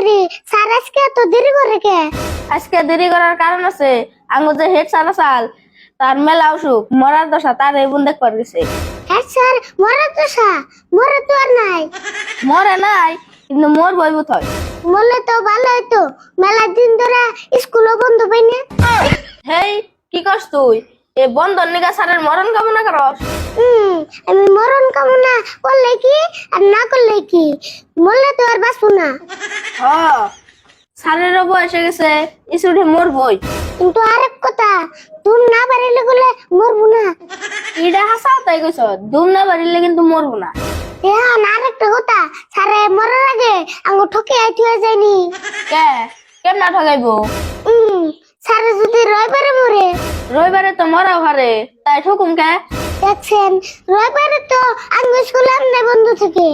করি স্যার আজকে এত দেরি করে কে? আজকে দেরি করার কারণ আছে, আঙ্গু যে হেড স্যার আসাল তার মেলা অসুখ মরার দশা তার এই বোন দেখবার গেছে। হ্যাঁ স্যার, মরা তো মরা তো আর নাই। মরে নাই কিন্তু মোর বই বুথ হয়। বললে তো ভালো হইতো, মেলা দিন ধরে স্কুলও বন্ধ পাই না। হেই কি করছ তুই? এই বন্ধন নিগা স্যারের মরণ কামনা করস? আমি মরণ কামনা করলে কি আর না করলে কি, মরলে তো আর বাঁচবো না। হ, স্যারেরও বয়স হয়ে গেছে, স্টুডেন্ট মোর বই। কিন্তু আরেক কথা, তুমি না পারিলে বলে মরবো না। ইডা হাসাও তাই কইছ, দুম না বাড়িলে কিন্তু মরবো না। হ্যাঁ, আরেকটা কথা, স্যারে মরার আগে আঙ্গু ঠকে আইতে হয়ে যায়নি। কে কেমনা ঠকাইবো? স্যারে যদি রবিবারে মরে, রবিবারে তো মরাও হারে, তাই ঠকুম কে? দেখছেন রবিবারে তো আঙ্গু স্কুলে আমনে বন্ধ থেকে।